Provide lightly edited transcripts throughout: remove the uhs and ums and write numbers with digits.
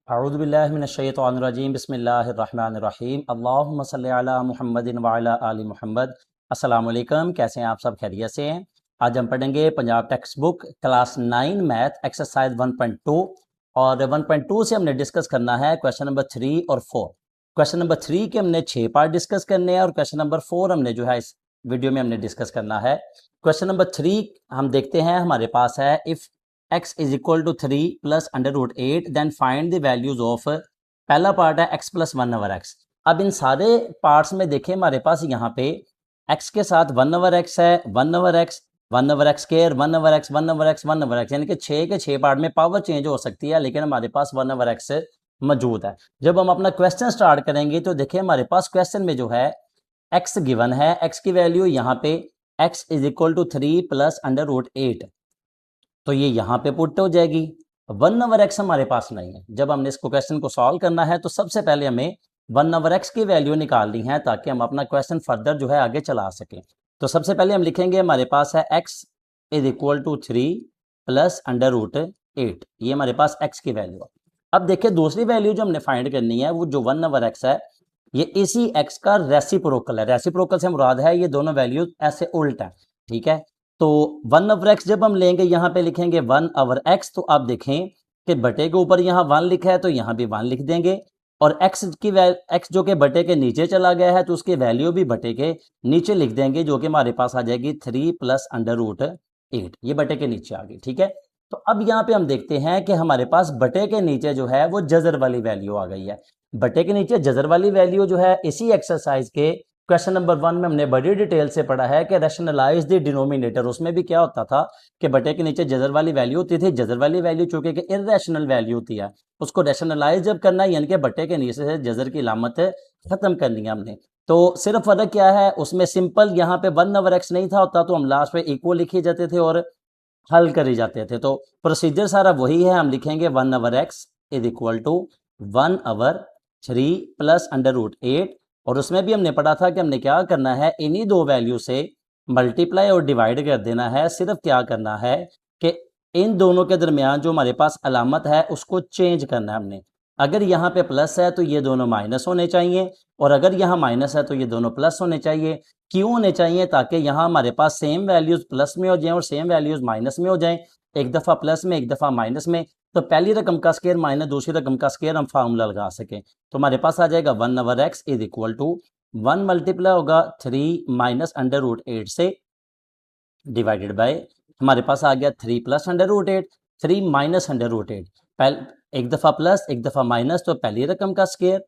अऊज़ुबिल्लाहि मिनश्शैतानिर्रजीम बिस्मिल्लाहिर्रहमानिर्रहीम अल्लाहुम्मा सल्लि अला मुहम्मदिन व अला आलि मुहम्मद। अस्सलाम वालेकुम, कैसे हैं आप सब? खैरियत से हैं? आज हम पढ़ेंगे Punjab text book class 9 math exercise 1.2 और 1.2 से हमने डिस्कस करना है क्वेश्चन नंबर 3 और 4। क्वेश्चन नंबर 3 के हमने 6 पार्ट डिस्कस करने हैं और क्वेश्चन नंबर 4 हमने जो है इस वीडियो में हमने डिस्कस करना है। क्वेश्चन नंबर 3 हम देखते हैं, हमारे पास है if x is equal to 3 plus under root 8 then find the values of. पहला पार्ट है x प्लस 1/x। अब इन सारे पार्ट्स में देखें, हमारे पास यहाँ पे x के साथ 1/x है, 1/x, 1/x square, 1/x, 1/x, 1/x, यानी कि 6 के 6 पार्ट में पावर चेंज हो सकती है, लेकिन हमारे पास 1/x मौजूद है। जब हम अपना क्वेश्चन स्टार्ट करेंगे तो देखिए हमारे पास क्वेश्चन में जो है x गिवन है, x की वैल्यू यहाँ पे x is equal to 3 plus under root 8, तो ये यहाँ पे पुट हो जाएगी। 1/x हमारे पास नहीं है। जब हमने इसको क्वेश्चन को सॉल्व करना है तो सबसे पहले हमें 1/x की वैल्यू निकालनी है ताकि हम अपना क्वेश्चन फर्दर जो है आगे चला सकें। तो सबसे पहले हम लिखेंगे हमारे पास है x is equal to 3 plus under root 8, ये हमारे पास x की वैल्यू है। अब देखिए दूसरी वैल्यू जो हमने फाइंड करनी है वो जो 1/x है, ये इसी x का रेसिप्रोकल है। रेसिप्रोकल से मुराद है ये दोनों वैल्यू ऐसे उल्ट है, ठीक है। तो 1/x जब हम लेंगे यहाँ पे लिखेंगे 1/x, तो आप देखें कि बटे के ऊपर यहाँ 1 लिखा है तो यहाँ भी 1 लिख देंगे, और x जो कि बटे के नीचे चला गया है तो उसकी वैल्यू भी बटे के नीचे लिख देंगे, जो कि हमारे पास आ जाएगी 3 प्लस अंडर रूट 8, ये बटे के नीचे आ गई, ठीक है। तो अब यहाँ पे हम देखते हैं कि हमारे पास बटे के नीचे जो है वो जजर वाली वैल्यू आ गई है। बटे के नीचे जजर वाली वैल्यू जो है इसी एक्सरसाइज के क्वेश्चन नंबर 1 में हमने बड़ी डिटेल से पढ़ा है कि रैशनलाइज द डिनोमिनेटर। उसमें भी क्या होता था कि बटे के नीचे जजर वाली वैल्यू होती थी। जजर वाली वैल्यू चूंकि कि इर्रेशनल वैल्यू होती है, उसको रैशनलाइज जब करना है यानी कि बटे के नीचे से जजर की लामत खत्म करनी है हमने। तो सिर्फ फर्क क्या है उसमें, सिंपल यहाँ पे 1/x नहीं था होता तो हम लास्ट पे इक्वल लिखे जाते थे और हल करे जाते थे। तो प्रोसीजर सारा वही है, हम लिखेंगे 1/x is equal to 1/3 plus under root 8, और उसमें भी हमने पढ़ा था कि हमने क्या करना है, इन्हीं दो वैल्यू से मल्टीप्लाई और डिवाइड कर देना है। सिर्फ क्या करना है कि इन दोनों के दरमियान जो हमारे पास अलामत है उसको चेंज करना है हमने। अगर यहाँ पे प्लस है तो ये दोनों माइनस होने चाहिए, और अगर यहाँ माइनस है तो ये दोनों प्लस होने चाहिए। क्यों होने चाहिए? ताकि यहाँ हमारे पास सेम वैल्यूज प्लस में हो जाएं और सेम वैल्यूज माइनस में हो जाएं, एक दफ़ा प्लस में एक दफ़ा माइनस में। तो पहली रकम का स्क्वायर माइनस दूसरी रकम का स्क्वायर हम फार्मूला लगा सकें। तो हमारे पास आ जाएगा 1/x is equal to 1 multiply होगा 3 माइनस अंडर रूट 8 से, डिवाइडेड बाय हमारे पास आ गया 3 plus under root 8, 3 minus under root 8। पहले एक दफ़ा प्लस एक दफ़ा माइनस, तो पहली रकम का स्क्वायर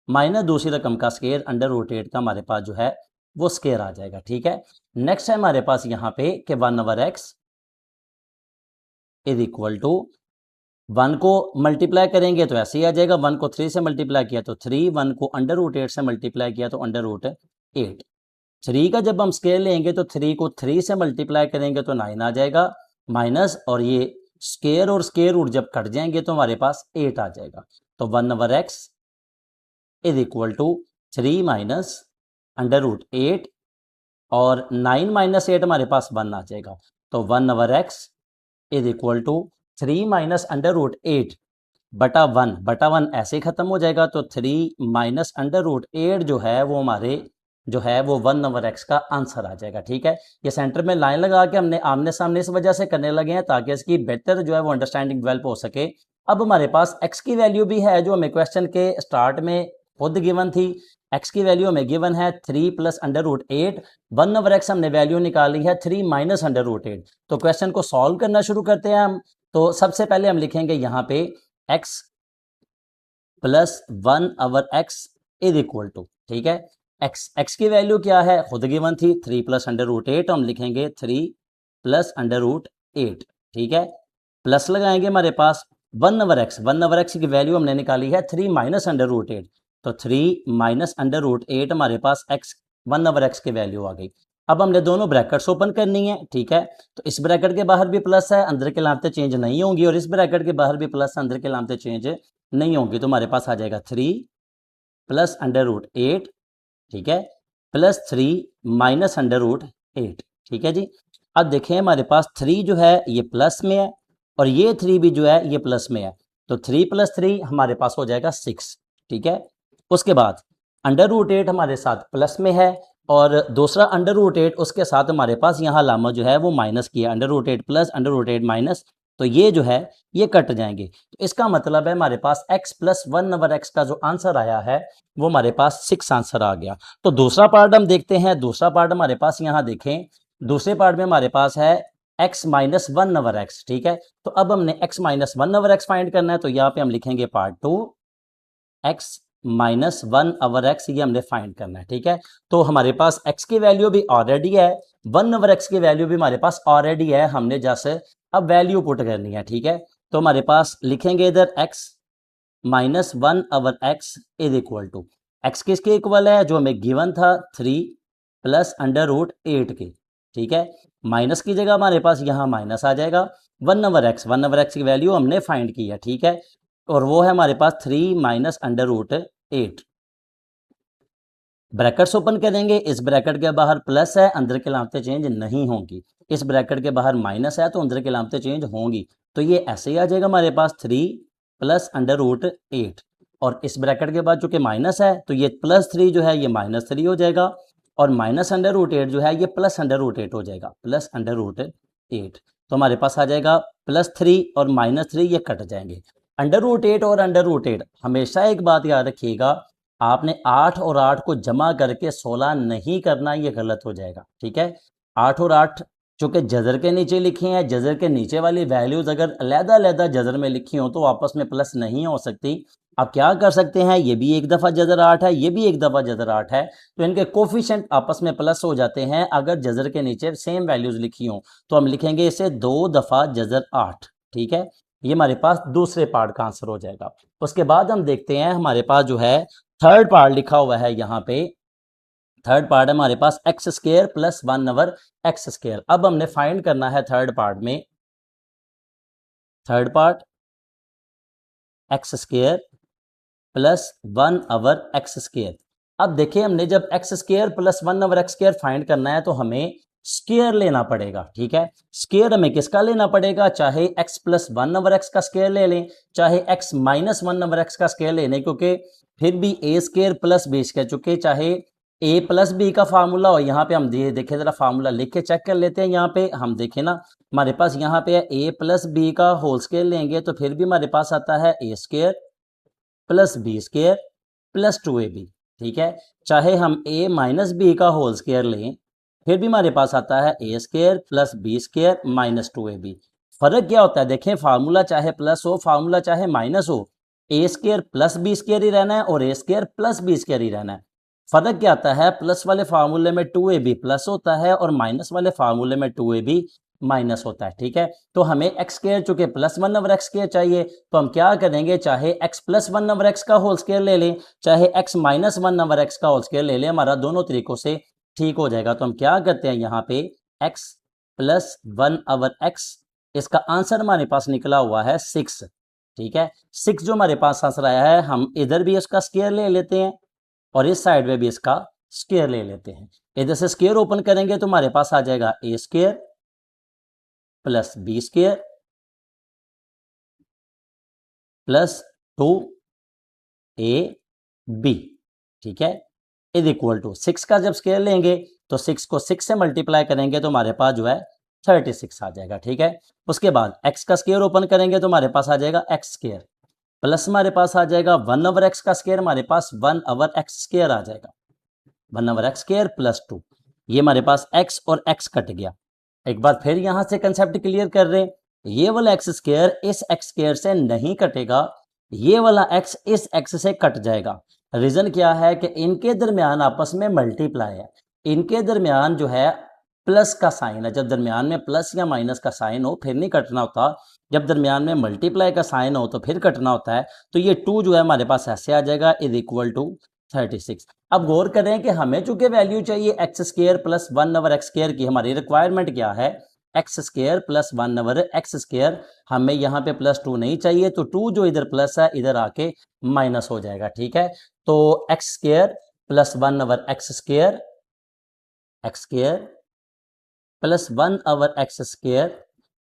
माइनस दूसरी रकम का स्क्वायर अंडर रूट 8 का हमारे पास जो है वो स्क्वायर आ जाएगा, ठीक है। नेक्स्ट है हमारे पास यहाँ पे कि 1/x इज इक्वल टू 1 को मल्टीप्लाई करेंगे तो ऐसे ही आ जाएगा, 1 को 3 से मल्टीप्लाई किया तो 3, 1 को अंडर रूट 8 से मल्टीप्लाई किया तो अंडर रूट 8। 3 का जब हम स्केयर लेंगे तो 3 को 3 से मल्टीप्लाई करेंगे तो 9 आ जाएगा माइनस, और ये स्केयर और स्केयर रूट जब कट जाएंगे तो हमारे पास 8 आ जाएगा। तो 1/x is equal to 3 minus under root 8, और 9 माइनस 8 हमारे पास 1 आ जाएगा। तो 1/x is equal to 3 minus under root 8 बटा 1 ऐसे ही खत्म हो जाएगा। तो 3 माइनस अंडर रूट 8 जो है वो हमारे जो है वो 1/x का आंसर आ जाएगा, ठीक है। ये सेंटर में लाइन लगा के हमने आमने सामने इस वजह से करने लगे हैं ताकि इसकी बेहतर जो है वो अंडरस्टैंडिंग डेवलप हो सके। अब हमारे पास x की वैल्यू भी है जो हमें क्वेश्चन के स्टार्ट में खुद गिवन थी। x की वैल्यू हमें गिवन है 3 प्लस अंडर रूट 8, 1/x हमने वैल्यू निकाली है 3 माइनस अंडर रूट 8। तो क्वेश्चन को सॉल्व करना शुरू करते हैं हम। तो सबसे पहले हम लिखेंगे यहाँ पे x plus 1/x is equal to, ठीक है, x की वैल्यू क्या है खुद गिवन थी 3 प्लस अंडर रूट 8, हम लिखेंगे 3 प्लस अंडर रूट 8, ठीक है। प्लस लगाएंगे हमारे पास 1/x की वैल्यू हमने निकाली है 3 माइनस अंडर रूट 8, तो 3 माइनस अंडर रूट 8 हमारे पास x 1/x की वैल्यू आ गई। अब हमने दोनों ब्रैकेट्स ओपन करनी है, ठीक है। तो इस ब्रैकेट के बाहर भी प्लस है, अंदर के लामतें चेंज नहीं होंगी, और इस ब्रैकेट के बाहर भी प्लस, अंदर के लामतें चेंज नहीं होंगी। तो हमारे पास आ जाएगा 3 प्लस अंडर रूट 8, ठीक है, प्लस 3 माइनस अंडर रूट 8, ठीक है जी। अब देखें हमारे पास 3 जो है ये प्लस में है और ये 3 भी जो है ये प्लस में है। तो 3 + 3 हमारे पास हो जाएगा 6, ठीक है। उसके बाद √8 हमारे साथ प्लस में है और दूसरा √8 उसके साथ हमारे पास यहाँ लामा जो है वो माइनस किया, √8 प्लस √8 माइनस, तो ये जो है ये कट जाएंगे। तो इसका मतलब है हमारे पास x + 1/x का जो आंसर आया है वो हमारे पास 6 आंसर आ गया। तो दूसरा पार्ट हम देखते हैं। दूसरा पार्ट हमारे पास यहाँ देखें, दूसरे पार्ट में हमारे पास है x - 1/x, ठीक है। तो अब हमने x - 1/x फाइंड करना है, तो यहाँ पे हम लिखेंगे पार्ट 2 x - 1/x, ये हमने फाइंड करना है, ठीक है। तो हमारे पास x की वैल्यू भी ऑलरेडी है, 1/x की वैल्यू भी हमारे पास ऑलरेडी है, हमने जैसे अब वैल्यू पुट करनी है, ठीक है। तो हमारे पास लिखेंगे इधर x - 1/x is equal to, x किसके इक्वल है, जो हमें गिवन था 3 + √8 के, ठीक है। माइनस की जगह हमारे पास यहाँ माइनस आ जाएगा, 1/x की वैल्यू हमने फाइंड की है, ठीक है। और वो है हमारे पास 3 - √8। ब्रैकेट्स ओपन करेंगे, इस ब्रैकेट के बाहर प्लस है, अंदर की अलामतें चेंज नहीं होंगी। इस ब्रैकेट के बाहर माइनस है तो अंदर की अलामतें चेंज होंगी। तो ये ऐसे ही आ जाएगा हमारे पास 3 + √8, और इस ब्रैकेट के बाद चूंकि माइनस है तो ये +3 जो है ये -3 हो जाएगा, और -√8 जो है ये +√8 हो जाएगा, +√8। तो हमारे पास आ जाएगा +3 और -3, ये कट जाएंगे। √8 और √8, हमेशा एक बात याद रखिएगा, आपने 8 और 8 को जमा करके 16 नहीं करना, ये गलत हो जाएगा, ठीक है। 8 और 8 चूंकि जजर के नीचे लिखी हैं, जजर के नीचे वाली वैल्यूज अगर अलग-अलग जजर में लिखी हो तो आपस में प्लस नहीं हो सकती। आप क्या कर सकते हैं, ये भी एक दफ़ा जजर 8 है, ये भी एक दफ़ा जजर 8 है, तो इनके कोफिशिएंट आपस में प्लस हो जाते हैं अगर जजर के नीचे सेम वैल्यूज लिखी हो। तो हम लिखेंगे इसे 2 दफ़ा जजर 8, ठीक है। ये हमारे पास दूसरे पार्ट का आंसर हो जाएगा। उसके बाद हम देखते हैं हमारे पास जो है थर्ड पार्ट लिखा हुआ है यहाँ पे। थर्ड पार्ट है हमारे पास x² + 1/x²। अब हमने फाइंड करना है थर्ड पार्ट में, थर्ड पार्ट x² + 1/x²। अब देखिए हमने जब x² + 1/x² फाइंड करना है तो हमें स्क्वायर लेना पड़ेगा, ठीक है। स्क्वायर हमें किसका लेना पड़ेगा, चाहे x + 1/x का स्क्वायर ले लें, चाहे x - 1/x का स्क्वायर ले लें, क्योंकि फिर भी a² + b², चूंकि चाहे a + b का फार्मूला हो, यहाँ पे हम देखें जरा फार्मूला लिख के चेक कर लेते हैं। यहाँ पे हम देखें ना, हमारे पास यहाँ पे है a + b का होल स्क्वायर लेंगे तो फिर भी हमारे पास आता है a² + b² + 2ab, ठीक है। चाहे हम a - b का होल स्क्वायर लें फिर भी हमारे पास आता है a² + b² - 2ab। फर्क क्या होता है, देखें फार्मूला चाहे प्लस हो, फार्मूला चाहे माइनस हो, a² + b² ही रहना है और a² + b² ही रहना है। फर्क क्या आता है, प्लस वाले फार्मूले में 2ab प्लस होता है और माइनस वाले फार्मूले में 2ab माइनस होता है, ठीक है। तो हमें x² चूंकि +1/x² चाहिए, तो हम क्या करेंगे, चाहे x + 1/x का होल स्क्वायर ले लें, चाहे x - 1/x का होल स्क्वायर ले लें, हमारा दोनों तरीकों से ठीक हो जाएगा। तो हम क्या करते हैं, यहाँ पे x + 1/x, इसका आंसर हमारे पास निकला हुआ है 6, ठीक है। 6 जो हमारे पास आंसर आया है, हम इधर भी इसका स्क्वायर ले लेते हैं और इस साइड में भी इसका स्क्वायर ले लेते हैं। इधर से स्क्वायर ओपन करेंगे तो हमारे पास आ जाएगा a² + b² + 2ab, ठीक है, इज इक्वल टू 6 का जब स्क्वायर लेंगे तो 6 को 6 से मल्टीप्लाई करेंगे तो हमारे पास जो है 36 आ जाएगा, ठीक है। उसके बाद x का स्क्वायर ओपन करेंगे तो हमारे पास आ जाएगा x² प्लस हमारे पास आ जाएगा 1/x का स्क्वायर, हमारे पास 1/x² आ जाएगा, 1/x² + 2। ये हमारे पास x और x कट गया। एक बार फिर यहां से कंसेप्ट क्लियर कर रहे हैं, ये वाला x² इस x² से नहीं कटेगा, ये वाला x इस x से कट जाएगा। रीजन क्या है कि इनके दरमियान आपस में मल्टीप्लाई है, इनके दरमियान जो है प्लस का साइन है। जब दरमियान में प्लस या माइनस का साइन हो फिर नहीं कटना होता, जब दरमियान में मल्टीप्लाई का साइन हो तो फिर कटना होता है। तो ये 2 जो है हमारे पास ऐसे आ जाएगा, इज इक्वल टू 36। अब गौर करें कि हमें चूंकि वैल्यू चाहिए x² + 1/x² की, हमारी रिक्वायरमेंट क्या है, x² + 1/x²। हमें यहाँ पे +2 नहीं चाहिए, तो 2 जो इधर प्लस है इधर आके माइनस हो जाएगा, ठीक है। तो x² + 1/x² x² + 1/x²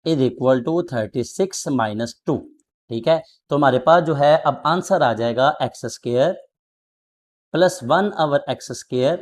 is equal to 36 - 2। ठीक है, तो हमारे पास जो है अब आंसर आ जाएगा x square plus 1/x²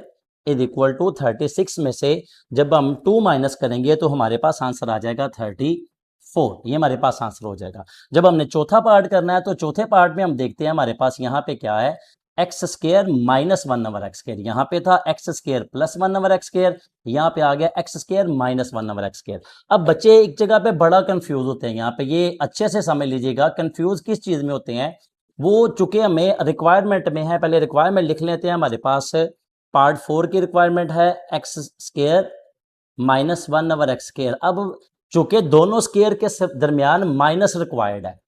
is equal to 36 में से जब हम 2 माइनस करेंगे तो हमारे पास आंसर आ जाएगा 34। ये हमारे पास आंसर हो जाएगा। जब हमने चौथा पार्ट करना है तो चौथे पार्ट में हम देखते हैं हमारे पास यहाँ पे क्या है, x² माइनस 1/x²। यहाँ पे था x² प्लस 1/x², यहाँ पे आ गया x² माइनस 1/x²। अब बच्चे एक जगह पे बड़ा कंफ्यूज होते हैं, यहाँ पे ये अच्छे से समझ लीजिएगा कंफ्यूज किस चीज में होते हैं। वो चूंकि हमें रिक्वायरमेंट में है, पहले रिक्वायरमेंट लिख लेते हैं। हमारे पास पार्ट 4 की रिक्वायरमेंट है x² माइनस 1/x²। अब चूंकि दोनों स्केयर के दरमियान माइनस रिक्वायर्ड है,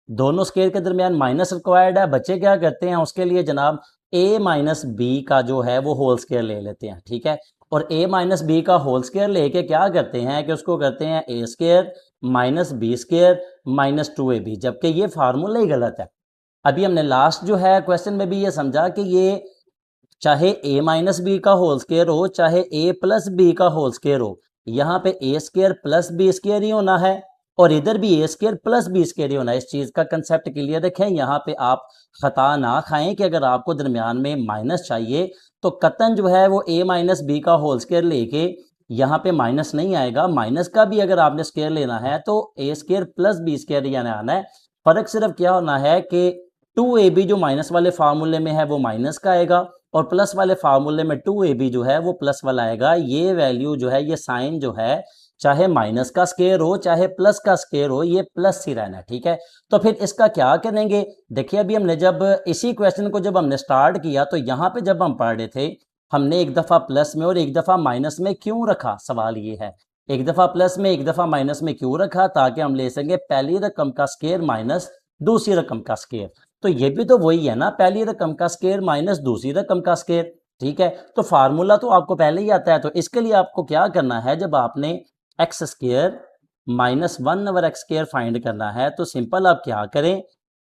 दोनों स्केयर के दरमियान माइनस रिक्वायर्ड है, बच्चे क्या करते हैं उसके लिए जनाब a माइनस बी का जो है वो होल स्केयर ले लेते हैं। ठीक है, और a माइनस बी का होल स्केयर लेके क्या करते हैं कि उसको करते हैं a² minus b² minus 2ab, जबकि ये फार्मूला ही गलत है। अभी हमने लास्ट जो है क्वेश्चन में भी ये समझा कि ये चाहे a माइनस बी का होल स्केयर हो चाहे a प्लस बी का होल स्केयर हो, यहाँ पे a² प्लस b² ही होना है और इधर भी a² प्लस b² ही होना है। इस चीज का कंसेप्ट क्लियर रखें, यहाँ पे आप खता ना खाएं कि अगर आपको दरमियान में माइनस चाहिए तो कतन जो है वो a माइनस बी का होल स्केयर लेके यहाँ पे माइनस नहीं आएगा। माइनस का भी अगर आपने स्केयर लेना है तो a² प्लस b² यानी आना है। फर्क सिर्फ क्या होना है कि 2ab जो माइनस वाले फार्मूले में है वो माइनस का आएगा और प्लस वाले फार्मूले में 2ab जो है वो प्लस वाला आएगा। ये वैल्यू जो है, ये साइन जो है, चाहे माइनस का स्केयर हो चाहे प्लस का स्केयर हो, ये प्लस ही रहना है। ठीक है, तो फिर इसका क्या करेंगे, देखिए अभी हमने जब इसी क्वेश्चन को जब हमने स्टार्ट किया तो यहाँ पे जब हम पढ़ रहे थे हमने एक दफा प्लस में और एक दफा माइनस में क्यों रखा, सवाल ये है एक दफा प्लस में एक दफा माइनस में क्यों रखा, ताकि हम ले सकें पहली रकम का स्केयर माइनस दूसरी रकम का स्केयर। तो ये भी तो वही है ना, पहली रकम का स्केयर माइनस दूसरी रकम का स्केयर। ठीक है, तो फार्मूला तो आपको पहले ही आता है। तो इसके लिए आपको क्या करना है, जब आपने x² माइनस 1/x² फाइंड करना है तो सिंपल आप क्या करें,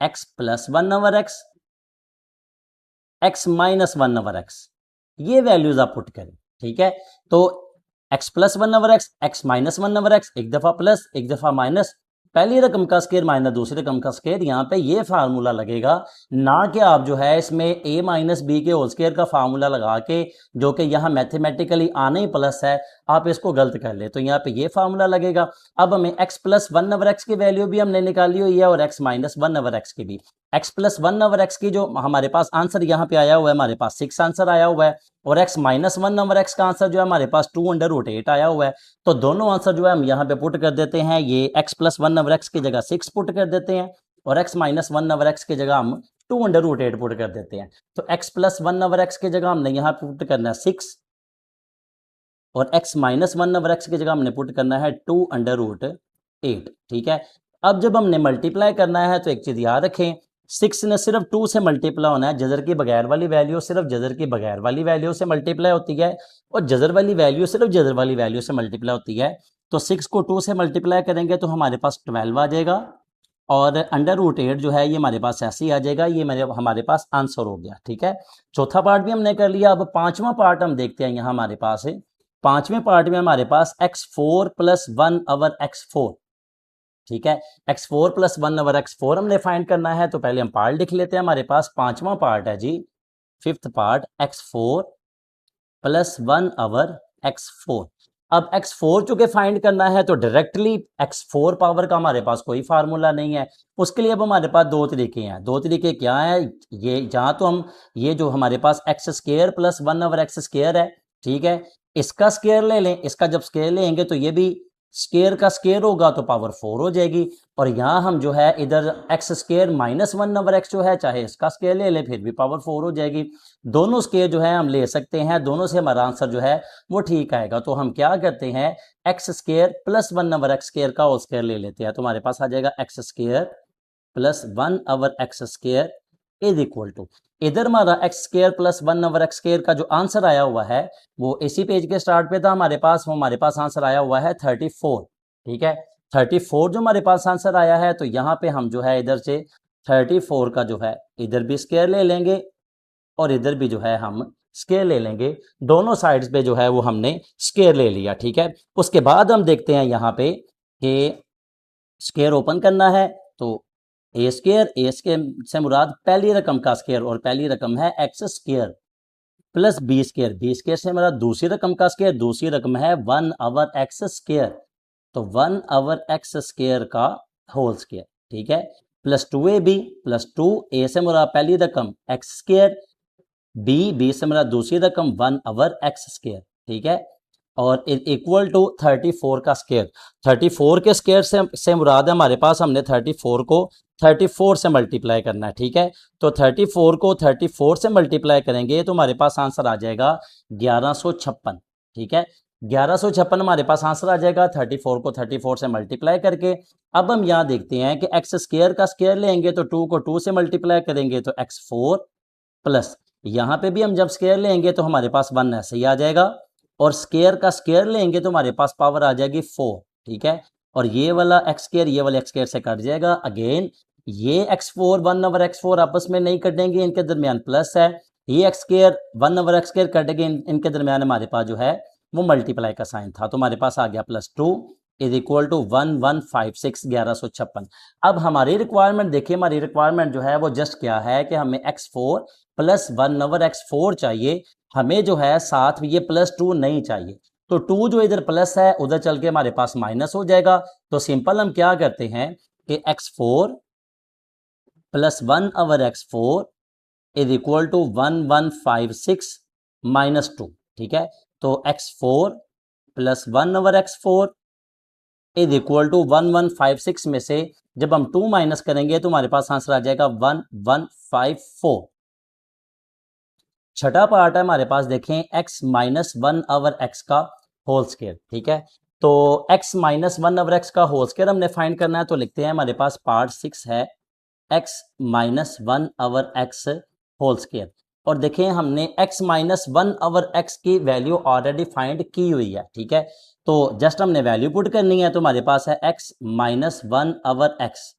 x plus 1/x, x minus 1/x, ये वैल्यूज आप पुट करें। ठीक है, तो x plus 1/x, x minus 1/x, एक दफा प्लस एक दफा माइनस, पहली रकम का स्केयर माइनस दूसरी रकम का स्केयर, यहाँ पे ये फार्मूला लगेगा। ना कि आप जो है इसमें a माइनस बी के होल स्केयर का फार्मूला लगा के, जो कि यहाँ मैथमेटिकली आना ही प्लस है, आप इसको गलत कर ले तो यहाँ पे ये फार्मूला लगेगा। अब हमें x प्लस 1/x की वैल्यू भी हमने निकाली हुई है और x माइनस 1/x की भी। x प्लस 1/x की जो हमारे पास आंसर यहाँ पे आया हुआ है, हमारे पास 6 आंसर आया हुआ है और x माइनस 1/x का आंसर जो है हमारे पास 2√8 आया हुआ है। तो दोनों आंसर जो है हम यहाँ पे पुट कर देते हैं, ये x प्लस 1/x की जगह 6 पुट कर देते हैं और x माइनस 1/x की जगह हम 2√8 पुट कर देते हैं। तो x प्लस 1/x की जगह हमने यहाँ पुट करना है 6 और x माइनस 1/x की जगह हमने पुट करना है 2√8। ठीक है, अब जब हमने मल्टीप्लाई करना है तो एक चीज याद रखें, 6 ने सिर्फ 2 से मल्टीप्लाई होना है, जजर की बगैर वाली वैल्यू सिर्फ जजर की बगैर वाली वैल्यू से मल्टीप्लाई होती है और जजर वाली वैल्यू सिर्फ जजर वाली वैल्यू से मल्टीप्लाई होती है। तो 6 को 2 से मल्टीप्लाई करेंगे तो हमारे पास 12 आ जाएगा और √8 जो है ये हमारे पास ऐसे ही आ जाएगा। ये हमारे पास आंसर हो गया। ठीक है, चौथा पार्ट भी हमने कर लिया। अब पांचवा पार्ट हम देखते हैं, यहाँ हमारे पास है पांचवें पार्ट में हमारे पास x4 प्लस 1/x4। ठीक है, x4 प्लस 1/x4 हमने फाइंड करना है। तो पहले हम पार्ट लिख लेते हैं, हमारे पास पांचवा पार्ट है जी, fifth part x4 plus 1/x4। अब x4 चूंकि फाइंड करना है तो डायरेक्टली x4 पावर का हमारे पास कोई फार्मूला नहीं है। उसके लिए अब हमारे पास दो तरीके हैं। दो तरीके क्या है, ये जहां तो हम ये जो हमारे पास x² प्लस 1/x² है, ठीक है, इसका स्केयर ले लें। इसका जब स्केयर लेंगे तो ये भी स्केयर का स्केयर होगा तो पावर 4 हो जाएगी और यहां हम जो है इधर x² माइनस 1/x जो है, चाहे इसका स्केयर ले लें फिर भी पावर 4 हो जाएगी। दोनों स्केयर जो है हम ले सकते हैं, दोनों से हमारा आंसर जो है वो ठीक आएगा। तो हम क्या करते हैं, x² प्लस 1/x² का होल स्केयर ले लेते हैं। तो हमारे पास आ जाएगा x² plus 1/x² is equal to, इधर हमारा x² प्लस 1/x² का जो आंसर आया हुआ है वो इसी पेज के स्टार्ट पे था हमारे पास, वो हमारे पास आंसर आया हुआ है 34। ठीक है, 34 जो हमारे पास आंसर आया है, तो यहाँ पे हम जो है इधर से 34 का जो है इधर भी स्केयर ले लेंगे और इधर भी जो है हम स्केयर ले लेंगे। दोनों साइड्स पे जो है वो हमने स्केयर ले लिया। ठीक है, उसके बाद हम देखते हैं यहाँ पे कि स्केयर ओपन करना है। तो ए स्केयर से मुराद पहली रकम का स्केयर, और पहली रकम है x square, plus b square से मुराद दूसरी रकम का स्केयर, दूसरी रकम है 1/x स्केयर, तो 1/x स्केयर का होल स्केयर, ठीक है। प्लस 2ab, प्लस 2a से मुराद पहली रकम एक्स स्केयर, बी से मुराद दूसरी रकम 1/x स्केयर, ठीक है। और इक्वल टू 34 का स्केयर, 34 के स्केयर से मुराद है हमारे पास, हमने 34 को 34 से मल्टीप्लाई करना है, ठीक है। तो 34 को 34 से मल्टीप्लाई करेंगे तो हमारे पास आंसर आ जाएगा 1156, ठीक है। 1156 हमारे पास आंसर आ जाएगा 34 को 34 से मल्टीप्लाई करके। अब हम यहाँ देखते हैं कि एक्स स्केयर का स्केयर लेंगे तो 2 को 2 से मल्टीप्लाई करेंगे तो x4, प्लस यहाँ पे भी हम जब स्केयर लेंगे तो हमारे पास 1 ऐसे ही आ जाएगा, और स्केयर का स्केयर लेंगे तो हमारे पास पावर आ जाएगी 4, ठीक है। और ये वाला एक्स स्केयर ये वाले एक्स स्केयर से कट जाएगा। अगेन ये x4 1/x4 आपस में नहीं कटेंगे, इनके दरमियान प्लस है, ये एक्स स्केयर 1/x स्केयर कटेंगे, इनके दरमियान हमारे पास जो है वो मल्टीप्लाई का साइन था, तो हमारे पास आ गया +2 इज इक्वल टू 1156 1156। अब हमारी रिक्वायरमेंट देखिए, हमारी रिक्वायरमेंट जो है वो जस्ट क्या है कि हमें x4 प्लस 1/x4 चाहिए, हमें जो है साथ में ये +2 नहीं चाहिए। तो 2 जो इधर प्लस है उधर चल के हमारे पास माइनस हो जाएगा। तो सिंपल हम क्या करते हैं कि x4 plus 1/x4 is equal to 1156 -2, ठीक है। तो x4 plus 1/x4 is equal to 1156 में से जब हम 2 माइनस करेंगे तो हमारे पास आंसर आ जाएगा 1154। छठा पार्ट है हमारे पास, देखें x माइनस 1/x का होल स्केयर, ठीक है। तो x माइनस 1/x का होल स्केयर हमने फाइंड करना है, तो लिखते हैं हमारे पास पार्ट 6 है x minus 1/x whole square. और देखें हमने x माइनस 1/x की वैल्यू ऑलरेडी फाइंड की हुई है, ठीक है। तो जस्ट हमने वैल्यू पुट करनी है, तो हमारे पास है x minus 1/x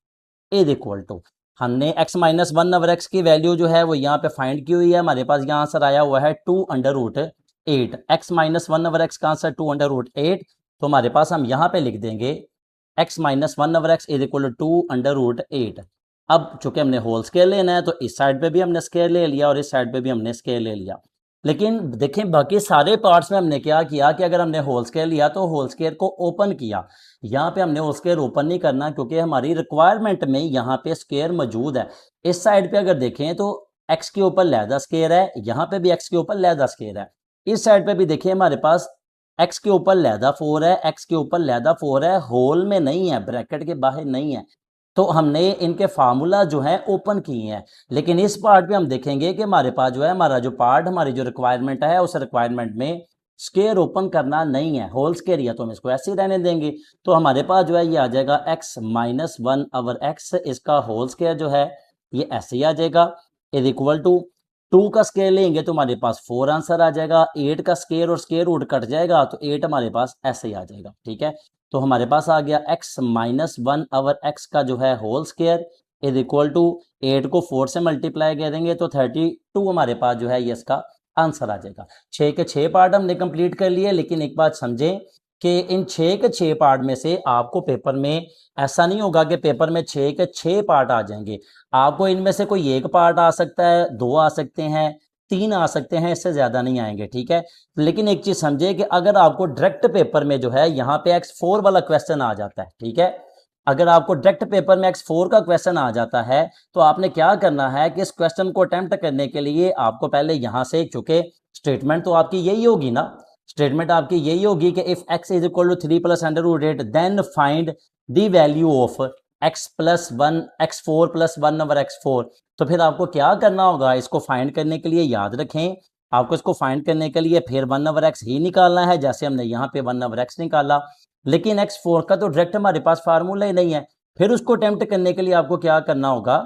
is equal to, हमने x माइनस 1/x की वैल्यू जो है वो यहाँ पे फाइंड की हुई है, हमारे पास यहाँ आंसर आया हुआ है 2√8। x माइनस 1/x का आंसर 2√8, तो हमारे पास हम यहाँ पे लिख देंगे x minus 1/x is equal to 2√8। अब चूंकि हमने होल स्केयर लेना है तो इस साइड पे भी हमने स्केयर ले लिया और इस साइड पे भी हमने स्केयर ले लिया। लेकिन देखें बाकी सारे पार्ट्स में हमने क्या किया कि अगर हमने होल स्केयर लिया तो होल स्केयर को ओपन किया, यहाँ पे हमने होल स्केयर ओपन नहीं करना क्योंकि हमारी रिक्वायरमेंट में यहाँ पे स्केयर मौजूद है। इस साइड पे अगर देखें तो x के ऊपर लहदा स्केयर है, यहाँ पे भी x के ऊपर लहदा स्केयर है, इस साइड पे भी देखिए हमारे पास x के ऊपर लहदा 4 है, x के ऊपर लहदा 4 है, होल में नहीं है, ब्रैकेट के बाहर नहीं है, तो हमने इनके फार्मूला जो है ओपन किए हैं। लेकिन इस पार्ट पे हम देखेंगे कि हमारे पास जो है हमारा जो पार्ट हमारी जो रिक्वायरमेंट है उस रिक्वायरमेंट में स्केयर ओपन करना नहीं है, होल स्केयर या तो हम इसको ऐसे ही रहने देंगे। तो हमारे पास जो है ये आ जाएगा x माइनस 1/x, इसका होल स्केयर जो है ये ऐसे ही आ जाएगा इज इक्वल टू 2 का स्केयर लेंगे तो हमारे पास 4 आंसर आ जाएगा, 8 का स्केयर और स्केयर रूट कट जाएगा तो 8 हमारे पास ऐसे ही आ जाएगा, ठीक है। तो हमारे पास आ गया x माइनस 1/x का जो है whole square is equal to 8 को 4 से मल्टीप्लाई करेंगे तो 32 हमारे पास जो है ये इसका आंसर आ जाएगा। 6 के 6 पार्ट हमने कंप्लीट कर लिए, लेकिन एक बात समझें कि इन 6 के 6 पार्ट में से आपको पेपर में ऐसा नहीं होगा कि पेपर में 6 के 6 पार्ट आ जाएंगे, आपको इनमें से कोई एक पार्ट आ सकता है, 2 आ सकते हैं, 3 आ सकते हैं, इससे ज़्यादा नहीं आएंगे, ठीक है। लेकिन एक चीज़ समझे कि अगर आपको डायरेक्ट पेपर में जो है यहाँ पे x4 वाला क्वेश्चन आ जाता है, ठीक है, अगर आपको डायरेक्ट पेपर में x4 का क्वेश्चन आ जाता है तो आपने क्या करना है कि इस क्वेश्चन को अटेम्प्ट करने के लिए आपको पहले यहाँ से, चूंकि स्टेटमेंट तो आपकी यही होगी ना, स्टेटमेंट आपकी यही होगी कि if x is equal to 3 plus √8 then find the value of x plus 1 x4 plus 1/x4। तो फिर आपको क्या करना होगा, इसको फाइंड करने के लिए याद रखें, आपको इसको फाइंड करने के लिए फिर 1/x ही निकालना है, जैसे हमने यहाँ पे 1/x निकाला। लेकिन x4 का तो डायरेक्ट हमारे पास फार्मूला ही नहीं है, फिर उसको अटेम्प्ट करने के लिए आपको क्या करना होगा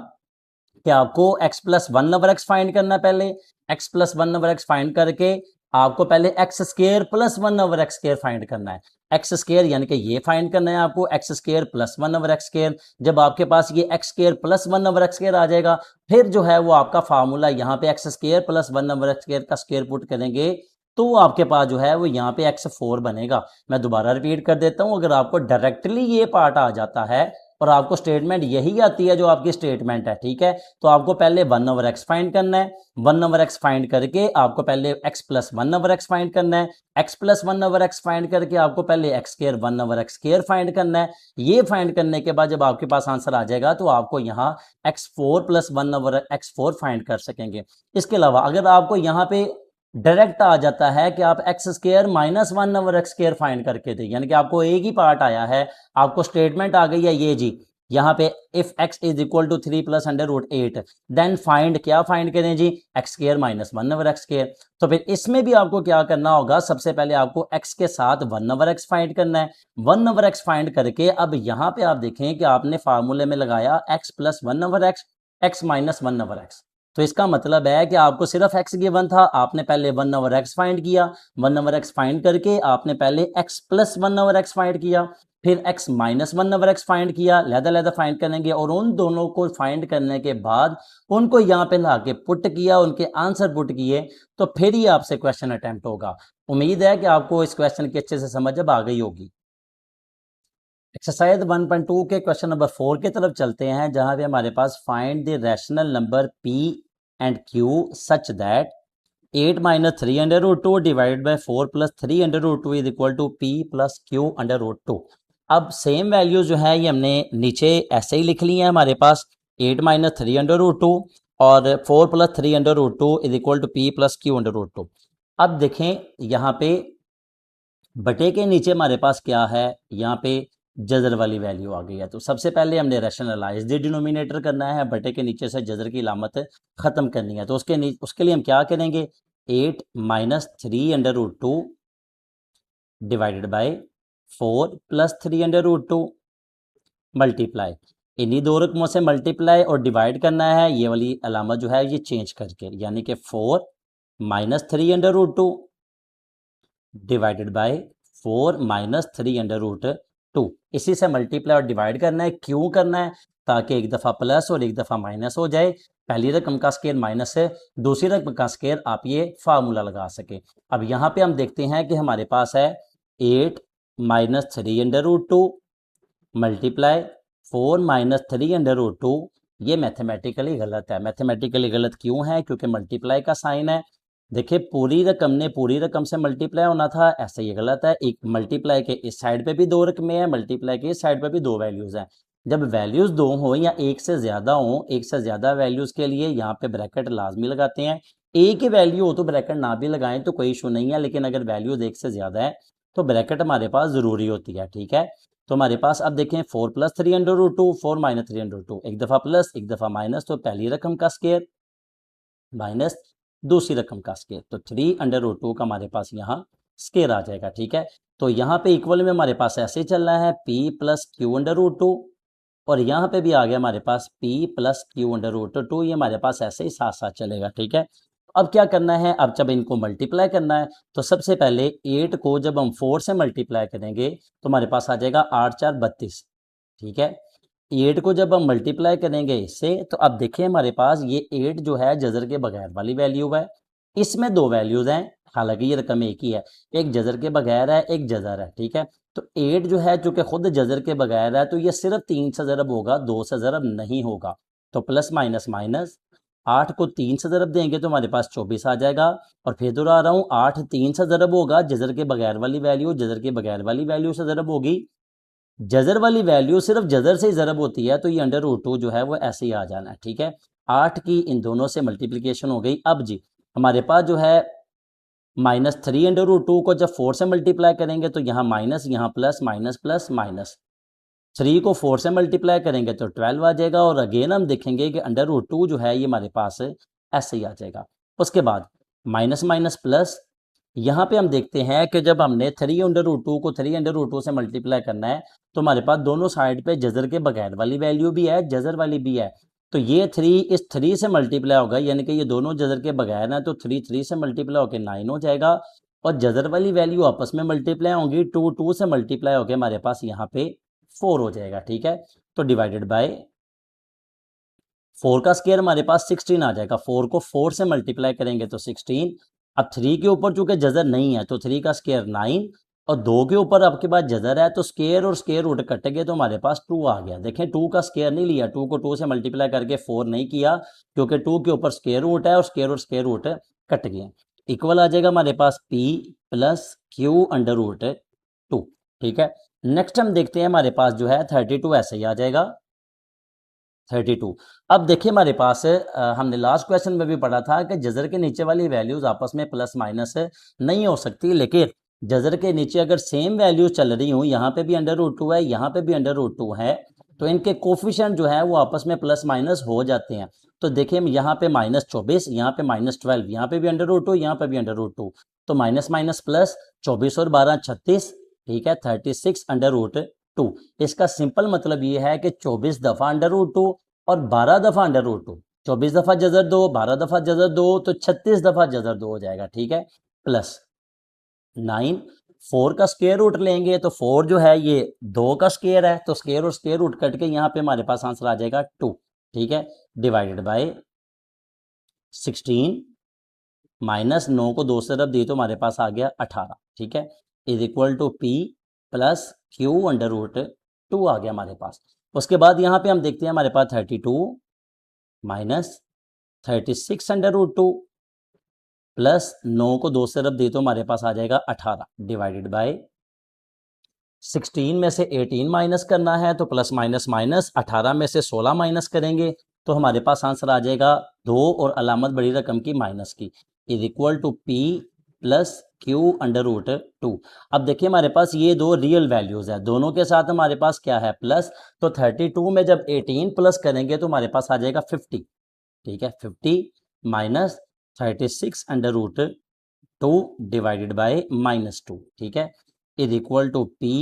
कि आपको x प्लस 1/x फाइंड करना है, पहले x प्लस 1/x फाइंड करके आपको पहले x square plus 1/x square find करना है। x स्केयर यानी कि ये फाइंड करना है आपको, x square plus 1/x square. जब आपके पास ये x square plus 1/x square आ जाएगा, फिर जो है वो आपका फार्मूला यहाँ पे x square plus 1/x square का स्केयर पुट करेंगे तो आपके पास जो है वो यहाँ पे x4 बनेगा। मैं दोबारा रिपीट कर देता हूँ, अगर आपको डायरेक्टली ये पार्ट आ जाता है और आपको स्टेटमेंट यही आती है जो आपकी स्टेटमेंट है, ठीक है। तो आपको पहले 1/x फाइंड करना है, 1/x फाइंड करके आपको पहले x प्लस 1/x फाइंड करना है, x प्लस 1/x फाइंड करके आपको पहले x square 1/x square find करना है। ये फाइंड करने के बाद जब आपके पास आंसर आ जाएगा तो आपको यहाँ x4 प्लस 1/x4 फाइंड कर सकेंगे। इसके अलावा अगर आपको यहाँ पे डायरेक्ट आ जाता है कि आप x square minus 1/x square find करके थे, यानी कि आपको एक ही पार्ट आया है, आपको स्टेटमेंट आ गई है ये जी, यहाँ पे if x is equal to 3 plus √8 then find, क्या फाइंड करें जी, x square minus 1/x square. तो फिर इसमें भी आपको क्या करना होगा, सबसे पहले आपको x के साथ 1/x फाइंड करना है। 1/x फाइंड करके अब यहाँ पे आप देखें कि आपने फार्मूले में लगाया x plus 1/x, x minus 1/x। तो इसका मतलब है कि आपको सिर्फ x गिवन था, आपने पहले 1/x फाइंड किया, 1/x फाइंड करके आपने पहले x प्लस 1/x फाइंड किया, फिर x माइनस 1/x फाइंड किया, लहदा फाइंड करेंगे और उन दोनों को फाइंड करने के बाद उनको यहाँ पे ला के पुट किया, उनके आंसर पुट किए, तो फिर ही आपसे क्वेश्चन अटेम्प्ट होगा। उम्मीद है कि आपको इस क्वेश्चन की अच्छे से समझ अब आ गई होगी। एक्सरसाइज 1.2 के क्वेश्चन नंबर 4 की तरफ चलते हैं, जहां पे हमारे पास find the rational number p and q such that 8 minus 3/√2 divided by 4 plus 3/√2 is equal to p plus q/√2। अब सेम वैल्यू जो है ये हमने नीचे ऐसे ही लिख ली है हमारे पास, 8 माइनस 3/√2 और 4 plus 3/√2 is equal to p plus q/√2। अब देखें यहाँ पे बटे के नीचे हमारे पास क्या है, यहाँ पे जजर वाली वैल्यू आ गई है। तो सबसे पहले हमने रैशनलाइज द डिनोमिनेटर करना है, बटे के नीचे से जजर की लामत खत्म करनी है। तो उसके लिए हम क्या करेंगे, 8 minus 3/√2 divided by 4 plus 3/√2 multiply, इन्हीं दो रकमों से मल्टीप्लाई और डिवाइड करना है, ये वाली अलामत जो है ये चेंज करके, यानी कि 4 माइनस 3/√2 डिवाइडेड बाय 4 माइनस 3/√2, इसी से मल्टीप्लाई और डिवाइड करना है। क्यों करना है, ताकि एक दफ़ा प्लस और एक दफ़ा माइनस हो जाए, पहली रकम का स्क्वायर माइनस है, दूसरी रकम का स्क्वायर आप ये फार्मूला लगा सके। अब यहाँ पे हम देखते हैं कि हमारे पास है 8 माइनस 3/√2 मल्टीप्लाई 4 माइनस 3/√2। ये मैथमेटिकली गलत है। मैथमेटिकली गलत क्यों है, क्योंकि मल्टीप्लाई का साइन है। देखिए पूरी रकम ने पूरी रकम से मल्टीप्लाई होना था, ऐसे ये गलत है। एक मल्टीप्लाई के इस साइड पे भी दो रकमें हैं, मल्टीप्लाई के इस साइड पे भी दो वैल्यूज़ हैं। जब वैल्यूज़ दो हो या एक से ज़्यादा हो, एक से ज़्यादा वैल्यूज़ के लिए यहाँ पे ब्रैकेट लाजमी लगाते हैं। एक ही वैल्यू हो तो ब्रैकेट ना भी लगाएं तो कोई इशू नहीं है, लेकिन अगर वैल्यूज़ एक से ज़्यादा है तो ब्रैकेट हमारे पास ज़रूरी होती है, ठीक है। तो हमारे पास अब देखें 4 प्लस 3/√2, 4 माइनस 3/√2, एक दफ़ा प्लस एक दफ़ा माइनस, तो पहली रकम का स्क्वायर माइनस दूसरी रकम का स्क्वायर, तो 3/√2 का हमारे पास यहाँ स्क्वायर आ जाएगा, ठीक है। तो यहाँ पे इक्वल में हमारे पास ऐसे चल रहा है p प्लस q/√2, और यहाँ पे भी आ गया हमारे पास p प्लस q/√2, ये हमारे पास ऐसे ही साथ साथ चलेगा, ठीक है। अब क्या करना है, अब जब इनको मल्टीप्लाई करना है तो सबसे पहले 8 को जब हम 4 से मल्टीप्लाई करेंगे तो हमारे पास आ जाएगा 8 4 32, ठीक है। 8 को जब हम मल्टीप्लाई करेंगे इससे, तो अब देखिए हमारे पास ये 8 जो है जजर के बगैर वाली वैल्यू है, इसमें दो वैल्यूज हैं, हालांकि ये रकम एक ही है, एक जजर के बगैर है एक जजर है, ठीक है। तो 8 जो है चूंकि खुद जजर के बगैर है तो ये सिर्फ 3 से ज़रब होगा, 2 से ज़रब नहीं होगा। तो प्लस माइनस माइनस, 8 को 3 से ज़रब देंगे तो हमारे पास 24 आ जाएगा। और फिर दोहरा रहा हूँ, 8 3 से ज़रब होगा, जजर के बगैर वाली वैल्यू जजर के बगैर वाली वैल्यू से ज़रब होगी। जजर वाली वैल्यू सिर्फ जजर से ही ज़रब होती है, तो ये √2 जो है वो ऐसे ही आ जाना है, ठीक है। 8 की इन दोनों से मल्टीप्लिकेशन हो गई। अब जी हमारे पास जो है माइनस 3/√2 को जब 4 से मल्टीप्लाई करेंगे तो यहाँ माइनस, यहाँ प्लस, माइनस प्लस माइनस, 3 को 4 से मल्टीप्लाई करेंगे तो 12 आ जाएगा। और अगेन हम देखेंगे कि √2 जो है ये हमारे पास ऐसे ही आ जाएगा। उसके बाद माइनस माइनस प्लस, यहाँ पे हम देखते हैं कि जब हमने 3/√2 को 3/√2 से मल्टीप्लाई करना है तो हमारे पास दोनों साइड पे जजर के बगैर वाली वैल्यू भी है, जजर वाली भी है। तो ये 3 इस 3 से मल्टीप्लाई होगा, यानी कि ये दोनों जजर के बगैर हैं, तो 3 3 से मल्टीप्लाई होकर 9 हो जाएगा। और जजर वाली वैल्यू आपस में मल्टीप्लाई होंगी, 2 2 से मल्टीप्लाई होकर हमारे पास यहाँ पे 4 हो जाएगा, ठीक है। तो डिवाइडेड बाय 4 का स्क्वायर हमारे पास 16 आ जाएगा, 4 को 4 से मल्टीप्लाई करेंगे तो 16। अब 3 के ऊपर चूंकि जजर नहीं है तो 3 का स्क्वायर 9, और 2 के ऊपर आपके पास जजर है तो स्केयर और स्केयर रूट कटेंगे तो हमारे पास 2 आ गया। देखें 2 का स्केयर नहीं लिया, 2 को 2 से मल्टीप्लाई करके 4 नहीं किया, क्योंकि 2 के ऊपर स्केयर रूट है और स्केयर रूट कट गया। इक्वल आ जाएगा हमारे पास p plus q under root 2। ठीक है, नेक्स्ट हम देखते हैं हमारे पास जो है 32 ऐसे ही आ जाएगा 32। अब देखिए हमारे पास हमने लास्ट क्वेश्चन में भी पढ़ा था कि जजर के नीचे वाली वैल्यूज आपस में प्लस माइनस नहीं हो सकती, लेकिन जजर के नीचे अगर सेम वैल्यू चल रही हूँ, यहाँ पे भी अंडर रूट 2 है, यहाँ पे भी अंडर रूट 2 है, तो इनके कोफिशिएंट जो है वो आपस में प्लस माइनस हो जाते हैं। तो देखिए यहाँ पे -24, यहाँ पे -12, यहाँ पे भी अंडर रूट 2, यहाँ पे भी अंडर रूट 2, तो माइनस माइनस प्लस, 24 और 12 36, ठीक है, 36 अंडर रूट 2। इसका सिंपल मतलब ये है कि 24 दफा अंडर रूट 2 और 12 दफा अंडर रूट 2, 24 दफा जजर 2, 12 दफा जजर 2, तो 36 दफा जजर 2 हो जाएगा। ठीक है, प्लस 9, 4 का स्क्वायर रूट लेंगे तो 4 जो है ये 2 का स्क्वायर है, तो स्क्वायर और स्क्वायर रूट कट के यहाँ पे हमारे पास आंसर आ जाएगा 2। ठीक है, डिवाइडेड बाय 16 माइनस 9 को 2 से रब दी तो हमारे पास आ गया 18। ठीक है, is equal to p plus q under root 2 आ गया हमारे पास। उसके बाद यहाँ पे हम देखते हैं हमारे पास 32 माइनस 36 अंडर रूट 2 प्लस 9 को 2 से रब दी तो हमारे पास आ जाएगा 18 डिवाइडेड बाय 16 में से 18 माइनस करना है तो प्लस माइनस माइनस, 18 में से 16 माइनस करेंगे तो हमारे पास आंसर आ जाएगा 2 और अलामत बड़ी रकम की माइनस की, is equal to p plus q under root 2। अब देखिए हमारे पास ये दो रियल वैल्यूज है, दोनों के साथ हमारे पास क्या है प्लस, तो 32 में जब 18 प्लस करेंगे तो हमारे पास आ जाएगा 50। ठीक है, 50 minus 36 under root 2 divided by -2। ठीक है, is equal to p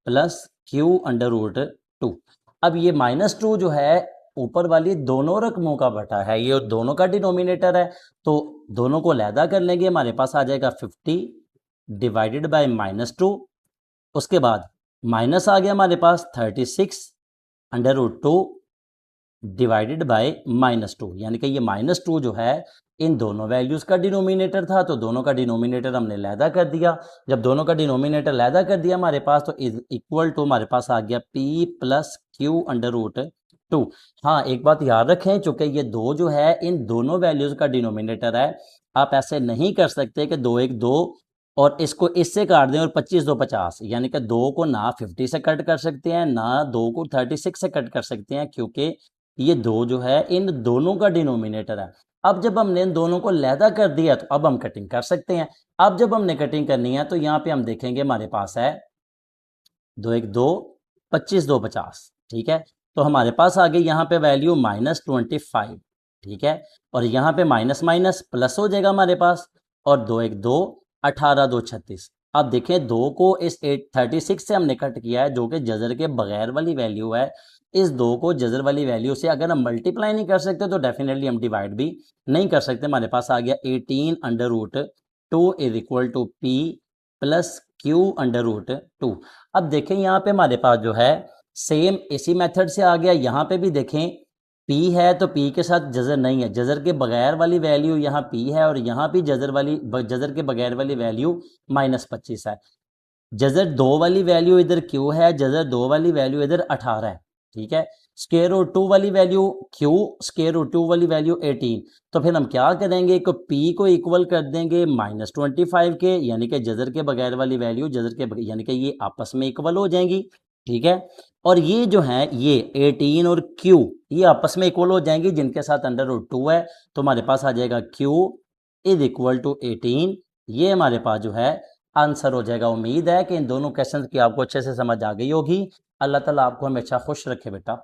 plus q under root 2। अब ये -2 जो है ऊपर वाली दोनों रकमों का बटा है, ये दोनों का डिनोमिनेटर है, तो दोनों को लैदा कर लेंगे, हमारे पास आ जाएगा 50 डिवाइडेड बाय -2। उसके बाद माइनस आ गया हमारे पास 36 अंडर रूट 2 डिवाइडेड बाय -2, यानी कि ये -2 जो है इन दोनों वैल्यूज का डिनोमिनेटर था, तो दोनों का डिनोमिनेटर हमने लैदा कर दिया। जब दोनों का डिनोमिनेटर लैदा कर दिया हमारे पास, तो इज इक्वल टू हमारे पास आ गया p plus q under root 2। हाँ, एक बात याद रखें, चूंकि ये 2 जो है इन दोनों वैल्यूज का डिनोमिनेटर है, आप ऐसे नहीं कर सकते कि 2 1 2 और इसको इससे काट दें और 25 2 50, यानी कि 2 को ना 50 से कट कर सकते हैं ना 2 को 36 से कट कर सकते हैं, क्योंकि ये 2 जो है इन दोनों का डिनोमिनेटर है। अब जब हमने इन दोनों को लैदा कर दिया तो अब हम कटिंग कर सकते हैं। अब जब हमने कटिंग करनी है तो यहाँ पे हम देखेंगे हमारे पास है 2 1 2 25 2 50। ठीक है, तो हमारे पास आ गई यहाँ पे वैल्यू -25। ठीक है, और यहाँ पे माइनस माइनस प्लस हो जाएगा हमारे पास, और 2 1 2 18 2 36। अब देखें 2 को इस 36 से हमने कट किया है, जो कि जजर के बगैर वाली वैल्यू है। इस 2 को जजर वाली वैल्यू से अगर हम मल्टीप्लाई नहीं कर सकते तो डेफिनेटली हम डिवाइड भी नहीं कर सकते। हमारे पास आ गया 18 under root 2 is equal to p plus q under root 2। अब देखें यहाँ पे हमारे पास जो है सेम इसी मेथड से आ गया, यहाँ पे भी देखें p है तो p के साथ जजर नहीं है, जजर के बगैर वाली वैल्यू यहाँ p है, और यहाँ भी जजर के बगैर वाली वैल्यू -25 है। जजर 2 वाली वैल्यू इधर q है, जजर 2 वाली वैल्यू इधर 18 है। ठीक है, स्क्वायर रूट 2 वाली वैल्यू q, स्क्वायर रूट 2 वाली वैल्यू 18। तो फिर हम क्या करेंगे कि p को इक्वल कर देंगे -25 के, यानी कि जजर के बगैर वाली वैल्यू यानी कि ये आपस में इक्वल हो जाएंगी। ठीक है, और ये जो है ये 18 और q ये आपस में इक्वल हो जाएंगी, जिनके साथ अंडर रूट 2 है, तो हमारे पास आ जाएगा q इज इक्वल टू 18। ये हमारे पास जो है आंसर हो जाएगा। उम्मीद है कि इन दोनों क्वेश्चन की आपको अच्छे से समझ आ गई होगी। अल्लाह ताला आपको हमेशा खुश रखे बेटा।